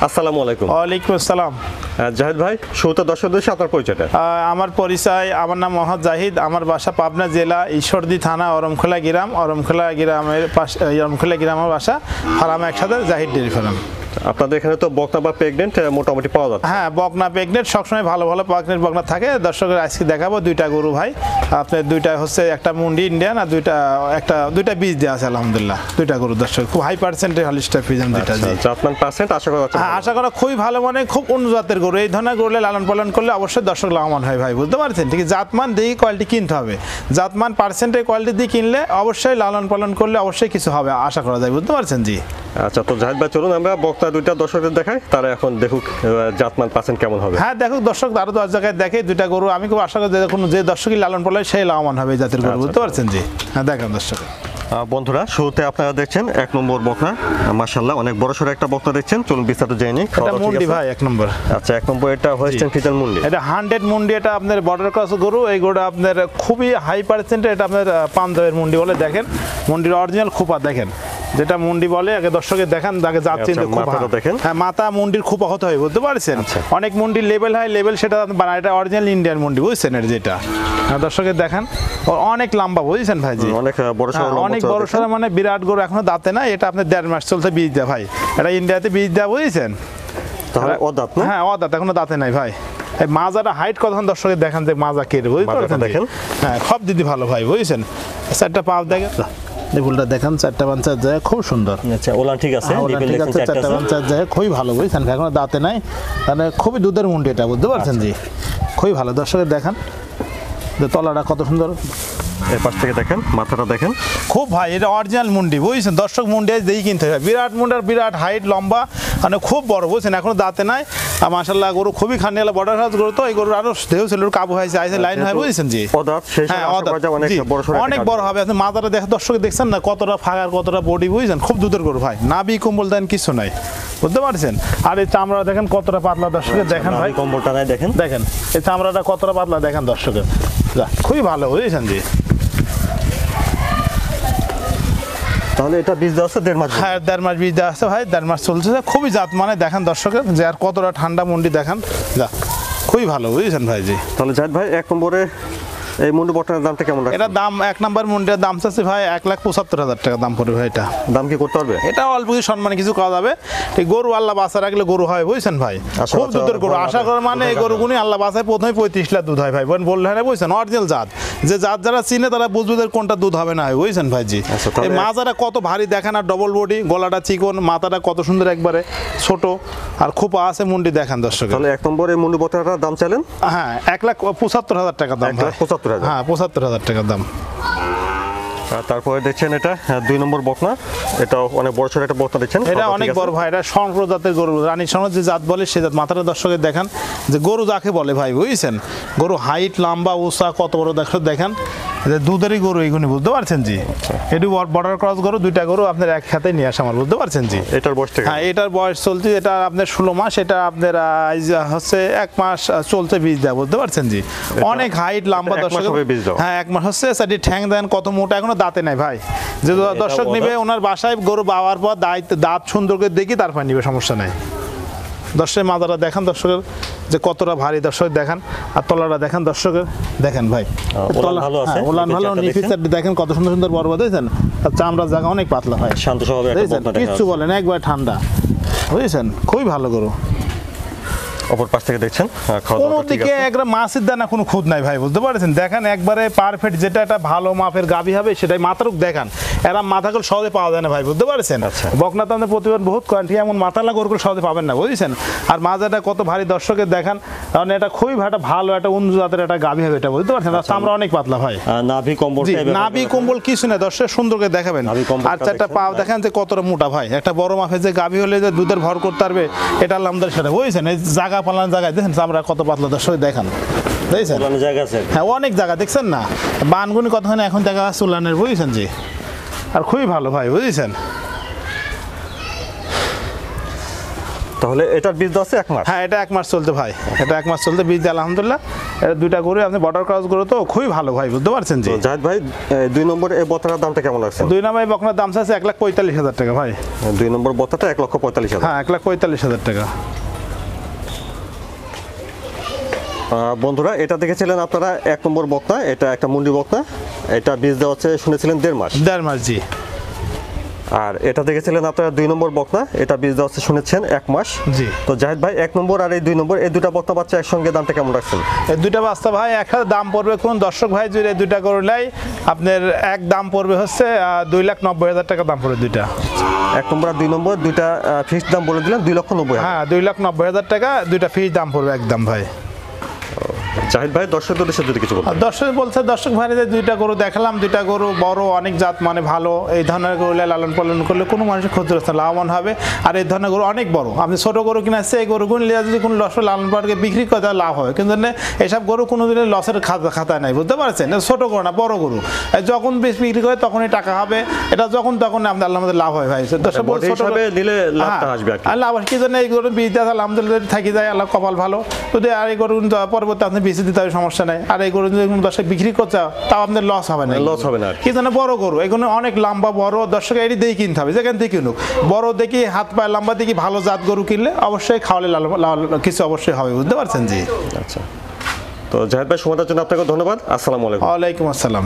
আসসালামু আলাইকুম। ওয়ালাইকুম আসসালাম। জাহিদ ভাই, শুরুতে দর্শকদের সাথে আপনার পরিচয়টা। আমার পরিচয়, আমার নাম মোহাম্মদ জাহিদ, আমার বাসা পাবনা জেলা ঈশ্বরদী থানা অরমখোলা গ্রাম। অরমখোলা গ্রামের পাশে অরমখোলা গ্রামের বাসা, ফার্ম একসাথে জাহিদ ডেয়ারি ফার্ম। আপনাদের এখানে তো বকনা বা প্রেগনেন্ট মোটামুটি পাওয়া যাচ্ছে। হ্যাঁ, বকনা প্রেগনেন্ট সবসময় ভালো ভালো প্রেগনেন্ট বকনা থাকে। দর্শকের আজকে দেখাবো দুইটা গরু ভাই। আপনার দুইটা হচ্ছে একটা মুন্ডি ইন্ডিয়ান আর দুইটা বীজ দেওয়া আছে আলহামদুলিল্লাহ। দুইটা গরু দর্শক খুব হাই পার্সেন্টের হলিস্টার ফ্রিজিয়ান দুইটা। জাতমান পার্সেন্ট আশা করা যাচ্ছে। হ্যাঁ, আশা করা খুবই ভালো, মানে খুব উন্নত জাতের গরু। এই ধরনের গরুলে লালন পালন করলে অবশ্যই দর্শক লাভবান হয় ভাই, বুঝতে পারছেন? ঠিক আছে, জাতমান দিয়ে কোয়ালিটি কিনতে হবে। জাতমান পার্সেন্টের কোয়ালিটি দিয়ে কিনলে অবশ্যই লালন পালন করলে অবশ্যই কিছু হবে আশা করা যায়, বুঝতে পারছেন? জি আচ্ছা, তো জাহিদ ভাই চলুন আমরা বকনা দুইটা দর্শকদের দেখাই, তারা এখন দেখুক জাতমান পার্সেন্ট কেমন হবে। হ্যাঁ, দেখুক দর্শক, আরো 10 জায়গায় দেখে দুইটা গরু। আমি খুব আশা করি দেখুন যে দর্শকই লালন পালন সেই লাভবান হবে এই জাতের গরু, বুঝতে পারছেন? জি হ্যাঁ, দেখেন দর্শক। বন্ধুরা, শুরুতে আপনারা দেখছেন 1 নম্বর বকনা, মাশাআল্লাহ অনেক বড় সড়ো একটা বকনা দেখছেন। চলুন বিস্তারিত জেনে নিই। এটা মুন্ডি ভাই 1 নম্বর। আচ্ছা, 1 নম্বর এটা হোস্টেন ফিজান মুন্ডি। এটা 100 মুন্ডি। এটা আপনার বর্ডার ক্রস গরু। এই গরুটা আপনার খুবই হাই পার্সেন্টের। এটা আপনার পাঞ্জাবের মুন্ডি বলে। দেখেন মুন্ডির অরিজিনাল খোপা দেখেন, যেটা মুন্ডি বলে। আগে দর্শকের দেখান, আগে জাত চিনতে খুব দেখেন। হ্যাঁ, মাথা মুন্ডির খোপা হতে হয়, বুঝতে পারছেন? অনেক মুন্ডির লেভেল হাই লেভেল, সেটা এটা অরিজিনাল ইন্ডিয়ান মুন্ডি, বুঝছেন? এর যেটা দর্শকের দেখান অনেক লম্বা, বুঝছেন ভাই? জি অনেক বড় সড়ো, অনেক বড় সড়ো, মানে বিরাট গরু। এখনো দাঁতে না। এটা আপনার 1.5 মাস চলছে বীজ দেওয়া ভাই। এটা ইন্ডিয়াতে বীজ দেওয়া, বুঝছেন? তাহলে অদাঁত না? হ্যাঁ, অদাঁত, এখনো দাঁতে নাই ভাই। এই মাজাটা হাইট কতক্ষণ দর্শকের দেখান, যে মাজা কেটে, বুঝতে পারছেন? দেখেন হ্যাঁ, সব দিদি ভালো ভাই, বুঝছেন? 4টা পাও দেখেন, লেবুলটা দেখান, 4টা বাঞ্চার জায়গা খুব সুন্দর। আচ্ছা, ওলান ঠিক আছে, ঠিক আছে, 4টা বাঞ্চার জায়গা খুবই ভালো, বুঝছেন? এখনো দাঁতে নাই, মানে খুবই দুধের মুন্ডি এটা, বুঝতে পারছেন? জি খুবই ভালো। দর্শকের দেখান যে তলাটা কত সুন্দর। এই পাশ থেকে দেখেন, মাথাটা দেখেন খুব ভাই, এটা অরিজিনাল মুন্ডি, বুঝছেন? দর্শক মুন্ডি দেখি কিনতে হবে। বিরাট মুন্ডার, বিরাট হাইট, লম্বা, মানে খুব বড়, বুঝছেন? এখনো দাঁতে নাই। আর মাশাআল্লাহ গরু খুবই খানিয়ালা বর্ডার হাউস গরু। তো এই গরু আরো দেহ ছিল কাবু হয়েছে, আইসে লাইন হয়, বুঝছেন? জি হ্যাঁ, অনেক বড় হবে। আপনি মাথাটা দেখেন, দর্শক দেখছেন না কতটা ফাঁকার, কতটা বডি, বুঝছেন? খুব দুধের গরু ভাই। নাভি কম্বল দেন কিছু নাই, বুঝতে পারছেন? আর এই চামড়া দেখেন কতটা পাতলা, দর্শকের দেখেন ভাই। কম্বলটা নাই দেখেন, দেখেন এই চামড়াটা কতটা পাতলা দেখেন দর্শকের। খুবই ভালো, বুঝেছেন? জি তাহলে এটা বীজ দেওয়া আছে 1.5 মাস। হ্যাঁ, 1.5 মাস বীজ দেওয়া আছে ভাই। 1.5 মাস চলছে। খুবই জাত, মানে দেখেন দর্শকের যে আর কতটা ঠান্ডা মুন্ডি দেখেন। যা খুবই ভালো, বুঝেছেন ভাই? জি তাহলে জাহিদ ভাই 1 নম্বরে এই মুন্ডি বকনার দামটা কেমন রাখছেন? এটা দাম 1 নম্বর মুন্ডির দাম চাচ্ছি ভাই 1,75,000 টাকা দাম পড়বে ভাই। এটা দাম কি করতে পারবে? এটা অল্প কিছু সম্মানে কিছু করা যাবে। এই গরু আল্লাহ বাঁচা রাখলে গরু হয়, বুঝছেন ভাই? খুব দুধের গরু আশা করে, মানে এই গরুগুনি আল্লাহ বাঁচায় প্রথমে 35 লিটার দুধ হয় ভাই। বললে হয় না, বুঝছেন? অরিজিনাল জাত, যে জাত যারা চিনে তারা বুঝবে কোনটা দুধ হবে না, বুঝছেন ভাই? জি এই মাজাটা কত ভারী দেখেন, আর ডবল বডি, গলাটা চিকন, মাথাটা কত সুন্দর, একবারে ছোট, আর খোপা আছে মুন্ডি দেখেন দর্শক। তাহলে 1 নম্বরে মুন্ডি বকনাটার দাম চাইলেন? হ্যাঁ, 1,75,000 টাকা দাম। 1,75,000? হ্যাঁ, 75,000 টাকা দাম। তারপরে দেখছেন এটা 2 নম্বর বকনা। এটা অনেক বড় সড়ো একটা বকনা দেখছেন। এটা অনেক বড় ভাই। এটা শঙ্কর জাতের গরু, রানী শঙ্কর যে জাত বলে সে জাত। মাথাটা দর্শকের দেখান যে গরু যাকে বলে ভাই, বুঝছেন? গরু হাইট, লম্বা, উঁচা কত বড় দেখেন। দুধেরই গরু এইগুলি, বুঝতে পারছেন? জি এটি বর্ডার ক্রস গরু। দুইটা গরু আপনার এক সাথে নিয়ে আসা আমার, বুঝতে পারছেন? জি এটার বয়স থেকে? হ্যাঁ, এটার বয়স চলছে, এটা আপনার 16 মাস। এটা আপনার হচ্ছে 1 মাস চলছে বীজ দেওয়া, বুঝতে পারছেন? জি অনেক হাইট, লম্বা দর্শক। হ্যাঁ, 1 মাস হচ্ছে। সেটি ঠ্যাং দেন কত মোটা, এখনো দাঁতে নাই ভাই। যে দর্শক নিবে ওনার বাসায় গরু পাওয়ার পর দাঁত সুন্দর করে দেখি তারপর নিবে, সমস্যা নাই। দর্শকের মাথাটা দেখেন দর্শকের যে কতটা ভারী, দর্শক দেখেন। আর তলাটা দেখেন দর্শকের, দেখেন ভাই ওলান ভালো, নিফিচারটি দেখেন কত সুন্দর সুন্দর বড় বড়, দেখছেন? আর চামড়ার জায়গা অনেক পাতলা ভাই, শান্ত স্বভাবের একটা বকনা, কিচ্ছু বলেন, একবার ঠান্ডা, বুঝেছেন? খুবই ভালো গরু। অপর পাশ থেকে দেখছেন কোনো দিকে একটা মাছের দানা কোনো খুদ নাই ভাই, বুঝতে পারছেন? দেখেন একবারে পারফেক্ট, যেটা একটা ভালো মাপের গাভী হবে সেটাই। মাথারুক দেখান, এরা মাথাগুলো সহজে পাওয়া যায় না ভাই, বুঝতে পারছেন? বকনা তো আমাদের প্রতিবার বহুত কোয়ালিটি, এমন মাথালা গরুগুলো সহজে পাবেন না, বুঝেছেন? আর মাজাটা কত ভারী দর্শকের দেখান, কারণ এটা খুবই একটা ভালো একটা উন্নত জাতের একটা গাভী হবে এটা, বুঝতে পারছেন? আমরা অনেক পাতলা ভাই। নাভি কম্বল, নাভি কম্বল কিছু না, দর্শক সুন্দর করে দেখাবেন। আর 4টা পাও দেখেন যে কতটা মোটা ভাই। একটা বড় মাপের যে গাভী হলে যে দুধের ভর করতে পারবে, এটা আলহামদুলিল্লাহ সেটা, বুঝেছেন? এই জায়গা পালানোর জায়গায় দেখেন আমরা কত পাতলা, দর্শক দেখান, দেখছেন? হ্যাঁ, অনেক জায়গা দেখছেন না, বানগুনি কতখানি এখন দেখা যাচ্ছে উলানের, বুঝেছেন? জি আর খুবই ভালো ভাই, বুঝেছেন? তাহলে এটার বীজ আছে 1 মাস? হ্যাঁ, এটা 1 মাস চলতে ভাই। এটা 1 মাস চলতে বীজ, আলহামদুলিল্লাহ এটা দুইটা গরু আপনি বর্ডার ক্রস গরু তো খুবই ভালো ভাই, বুঝতে পারছেন জি। জাহিদ ভাই 2 নম্বর এই বকনার দামটা কেমন আছে? 2 নম্বর এই বকনার দাম আছে 1,45,000 টাকা ভাই। 2 নম্বর বকনাটা 1,45,000। হ্যাঁ 1,45,000 টাকা। বন্ধুরা এটা দেখেছিলেন আপনারা 1 নম্বর বকনা, এটা একটা মুন্ডি বকনা, এটা বীজ দেওয়া হচ্ছে শুনেছিলেন 1.5 মাস। 1.5 মাস জি। আর এটা দেখেছিলেন আপনারা 2 নম্বর বকনা, এটা বীজ দেওয়া হচ্ছে শুনেছেন 1 মাস জি। তো জাহিদ ভাই 1 নম্বর আর এই 2 নম্বর এই দুটা বকনা বাচ্চা একসঙ্গে দামটা কেমন রাখছেন? এই দুইটা বাচ্চা ভাই একটা দাম পড়বে, কোন দর্শক ভাই যদি এই দুইটা গরু নেয় আপনার এক দাম পড়বে হচ্ছে 2,90,000 টাকা দাম পড়বে দুইটা। 1 নম্বর আর 2 নম্বর দুইটা ফিক্সড দাম বলে দিলেন 2,90,000। হ্যাঁ 2,90,000 টাকা দুইটা ফিক্সড দাম পড়বে একদম ভাই। জাহিদ ভাই দর্শকদের উদ্দেশ্যে যদি কিছু বলেন। দর্শক বলছে, দর্শক ভাইদের দুইটা গরু দেখালাম, দুইটা গরু বড় অনেক জাত মানে ভালো, এই ধরনের গরু লালন পালন করলে কোনো মানুষের ক্ষতিগ্রস্ত লাভবান হবে। আর এই ধরনের গরু অনেক বড়, আপনি ছোট গরু কিনে আসছে এই গরুগুলো নিয়ে যদি কোনো লস লালন পালনকে বিক্রি করে তাহলে লাভ হয়, কিন্তু এইসব গরু কোনো দিনের লসের খাতায় নাই, বুঝতে পারছেন। ছোট গরু না বড় গরু, যখন বিক্রি করে তখনই টাকা হবে, এটা যখন তখন আমাদের লাভ হয় ভাই। দর্শক লাভ কি জন্য এই গরু বীজ দেওয়া আলহামদুলিল্লাহ থাকি যায়, আল্লাহ কপাল ভালো। যদি আর এই গরু পরবর্তী আপনি বেশি দিতে হবে সমস্যা নাই, আর এই গরু যদি দর্শক বিক্রি করতে তাও আপনার লস হবে না, লস হবে না। কি জানে বড় গরু এগুলো অনেক লম্বা বড়, দর্শক এটি দিয়ে কিনতে হবে, যেখান থেকে কিনুক বড় দেখি হাত পায়ে লম্বা দেখি ভালো জাত গরু কিনলে অবশ্যই খাওয়ালে কিছু অবশ্যই হবে, বুঝতে পারছেন জি। আচ্ছা, তো জাহিদ ভাই সময়টার জন্য আপনাকে ধন্যবাদ। আসসালামু আলাইকুম। ওয়ালাইকুম আসসালাম।